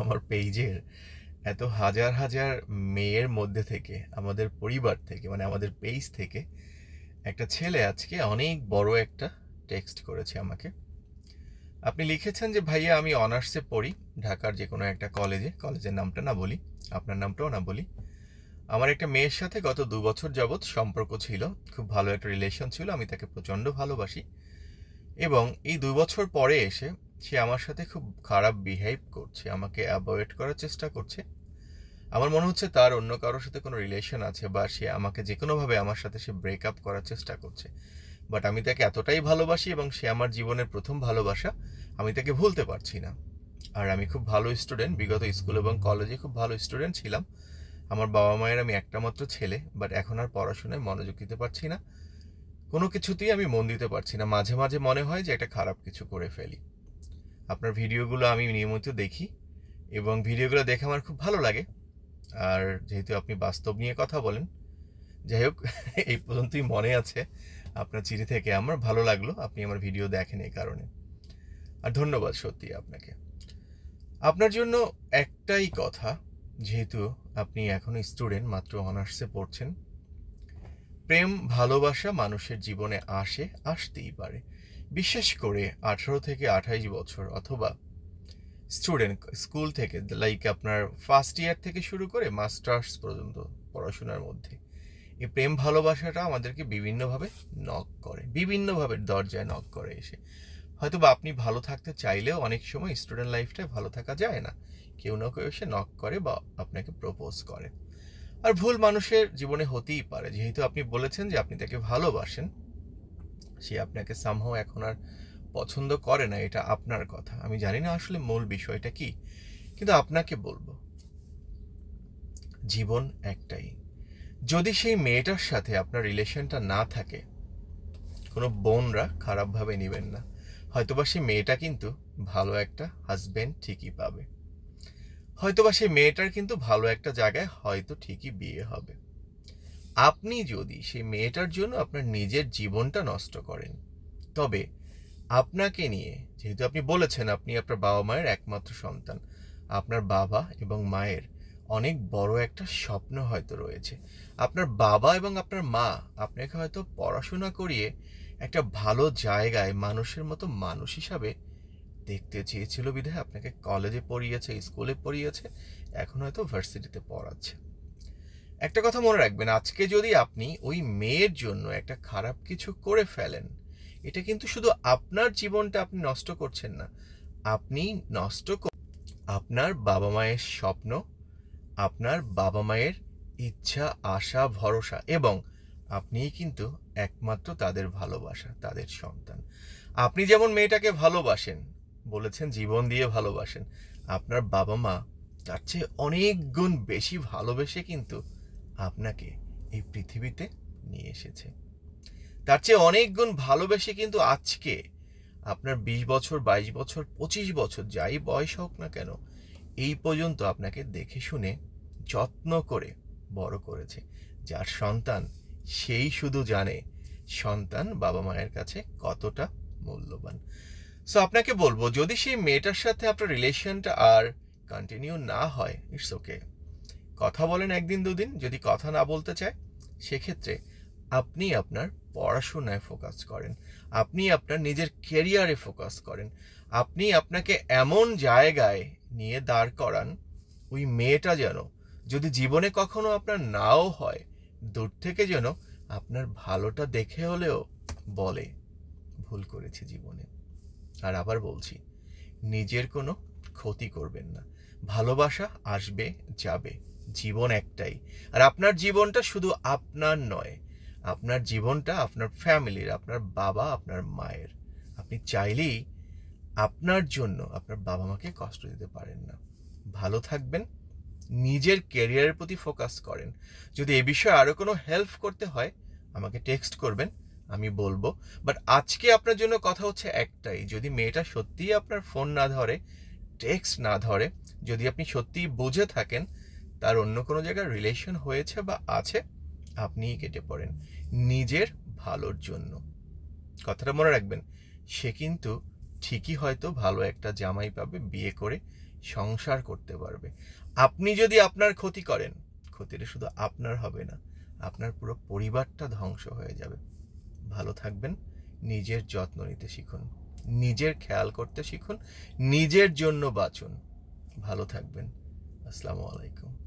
আমার পেজের এত হাজার হাজার মেয়ের মধ্যে থেকে, আমাদের পরিবার থেকে, মানে আমাদের পেজ থেকে একটা ছেলে আজকে অনেক বড় একটা টেক্সট করেছে আমাকে। আপনি লিখেছেন যে ভাইয়া আমি অনার্সে পড়ি ঢাকার যে কোনো একটা কলেজের নামটা না বলি, আপনার নামটাও না বলি। আমার একটা মেয়ের সাথে গত 2 বছর যাবৎ সম্পর্ক ছিল, খুব ভালো একটা রিলেশন ছিল, আমি তাকে প্রচণ্ড ভালোবাসি। এবং এই 2 বছর পরে এসে সে আমার সাথে খুব খারাপ বিহেভ করছে, আমাকে অ্যাভয়েড করার চেষ্টা করছে। আমার মনে হচ্ছে তার অন্য কারোর সাথে কোনো রিলেশন আছে, বা সে আমাকে যে কোনোভাবে আমার সাথে সে ব্রেকআপ করার চেষ্টা করছে। বাট আমি তাকে এতটাই ভালোবাসি এবং সে আমার জীবনের প্রথম ভালোবাসা, আমি তাকে ভুলতে পারছি না। আর আমি খুব ভালো স্টুডেন্ট, বিগত স্কুল এবং কলেজে খুব ভালো স্টুডেন্ট ছিলাম। আমার বাবা মায়ের আমি একটা মাত্র ছেলে, বাট এখন আর পড়াশোনায় মনোযোগ দিতে পারছি না, কোনো কিছুতেই আমি মন দিতে পারছি না। মাঝে মাঝে মনে হয় যে একটা খারাপ কিছু করে ফেলি। আপনার ভিডিওগুলো আমি নিয়মিত দেখি এবং ভিডিওগুলো দেখে আমার খুব ভালো লাগে। আর যেহেতু আপনি বাস্তব নিয়ে কথা বলেন, যাই হোক, এই পর্যন্তই মনে আছে আপনার চিঠি থেকে। আমার ভালো লাগলো আপনি আমার ভিডিও দেখেন এই কারণে। আর ধন্যবাদ সত্যি আপনাকে। আপনার জন্য একটাই কথা, যেহেতু আপনি এখনো স্টুডেন্ট, মাত্র অনার্সে পড়ছেন, প্রেম ভালোবাসা মানুষের জীবনে আসতেই পারে। বিশেষ করে 18 থেকে 28 বছর, অথবা স্টুডেন্ট স্কুল থেকে, লাইক আপনার ফার্স্ট ইয়ার থেকে শুরু করে মাস্টার্স পর্যন্ত পড়াশোনার মধ্যে এই প্রেম ভালোবাসাটা আমাদেরকে বিভিন্নভাবে নক করে, বিভিন্নভাবে দরজায় নক করে এসে। হয়তো বা আপনি ভালো থাকতে চাইলেও অনেক সময় স্টুডেন্ট লাইফটায় ভালো থাকা যায় না, কেউ না কেউ এসে নক করে বা আপনাকে প্রপোজ করে। আর ভুল মানুষের জীবনে হতেই পারে। যেহেতু আপনি বলেছেন যে আপনি তাকে ভালোবাসেন, সে আপনাকে সামহাও এখন আর পছন্দ করে না, এটা আপনার কথা। আমি জানি না আসলে মূল বিষয়টা কি, কিন্তু আপনাকে বলবো, জীবন একটাই। যদি সেই মেয়েটার সাথে আপনার রিলেশনটা না থাকে, কোনো বোনরা খারাপভাবে নেবেন না। হয়তোবা সেই মেয়েটা কিন্তু ভালো একটা হাজবেন্ড ঠিকই পাবে, হয়তোবা সেই মেয়েটার কিন্তু ভালো একটা জায়গায় হয়তো ঠিকই বিয়ে হবে। আপনি যদি সেই মেয়েটার জন্য আপনার নিজের জীবনটা নষ্ট করেন, তবে আপনাকে নিয়ে, যেহেতু আপনি বলেছেন আপনি আপনার বাবা মায়ের একমাত্র সন্তান, আপনার বাবা এবং মায়ের অনেক বড় একটা স্বপ্ন হয়তো রয়েছে। আপনার বাবা এবং আপনার মা আপনাকে হয়তো পড়াশোনা করিয়ে একটা ভালো জায়গায় মানুষের মতো মানুষ হিসাবে দেখতে চেয়েছিল বিধায় আপনাকে কলেজে পড়িয়েছে, স্কুলে পড়িয়েছে, এখন হয়তো ভার্সিটিতে পড়াচ্ছে। একটা কথা মনে রাখবেন, আজকে যদি আপনি ওই মেয়ের জন্য একটা খারাপ কিছু করে ফেলেন, এটা কিন্তু শুধু আপনার জীবনটা আপনি নষ্ট করছেন না, আপনি নষ্ট আপনার বাবা মায়ের স্বপ্ন, আপনার বাবা মায়ের ইচ্ছা, আশা, ভরসা, এবং আপনিই কিন্তু একমাত্র তাদের ভালোবাসা, তাদের সন্তান। আপনি যেমন মেয়েটাকে ভালোবাসেন, বলেছেন জীবন দিয়ে ভালোবাসেন, আপনার বাবা মা তার চেয়ে অনেক গুণ বেশি ভালোবেসে কিন্তু আপনাকে এই পৃথিবীতে নিয়ে এসেছে। তার চেয়ে অনেক গুণ ভালোবেসে কিন্তু আজকে আপনার 20 বছর, 22 বছর, 25 বছর, যাই বয়স হোক না কেন, এই পর্যন্ত আপনাকে দেখে শুনে যত্ন করে বড় করেছে। যার সন্তান, সেই শুধু জানে সন্তান বাবা মায়ের কাছে কতটা মূল্যবান। সো আপনাকে বলবো, যদি সেই মেয়েটার সাথে আপনার রিলেশনটা আর কন্টিনিউ না হয়, ইটস ওকে। কথা বলেন একদিন দুদিন, যদি কথা না বলতে চায়, সেক্ষেত্রে আপনি আপনার পড়াশোনায় ফোকাস করেন, আপনি আপনার নিজের কেরিয়ারে ফোকাস করেন, আপনি আপনাকে এমন জায়গায় নিয়ে দাঁড় করান, ওই মেয়েটা যেন, যদি জীবনে কখনো আপনার নাও হয়, দূর থেকে যেন আপনার ভালোটা দেখে হলেও বলে ভুল করেছি জীবনে। আর আবার বলছি, নিজের কোনো ক্ষতি করবেন না। ভালোবাসা আসবে যাবে, জীবন একটাই। আর আপনার জীবনটা শুধু আপনার নয়, আপনার জীবনটা আপনার ফ্যামিলির, আপনার বাবা, আপনার মায়ের। আপনি চাইলেই আপনার জন্য আপনার বাবা মাকে কষ্ট দিতে পারেন না। ভালো থাকবেন, নিজের ক্যারিয়ারের প্রতি ফোকাস করেন। যদি এ বিষয়ে আরও কোনো হেল্প করতে হয়, আমাকে টেক্সট করবেন, আমি বলবো। বাট আজকে আপনার জন্য কথা হচ্ছে একটাই, যদি মেয়েটা সত্যিই আপনার ফোন না ধরে, টেক্সট না ধরে, যদি আপনি সত্যিই বুঝে থাকেন তার অন্য কোনো জায়গায় রিলেশন হয়েছে বা আছে, আপনিই কেটে পড়েন নিজের ভালোর জন্য। কথাটা মনে রাখবেন, সে কিন্তু ঠিকই হয়তো ভালো একটা জামাই পাবে, বিয়ে করে সংসার করতে পারবে। আপনি যদি আপনার ক্ষতি করেন, ক্ষতিটা শুধু আপনার হবে না, আপনার পুরো পরিবারটা ধ্বংস হয়ে যাবে। ভালো থাকবেন, নিজের যত্ন নিতে শিখুন, নিজের খেয়াল করতে শিখুন, নিজের জন্য বাঁচুন। ভালো থাকবেন। আসসালামু আলাইকুম।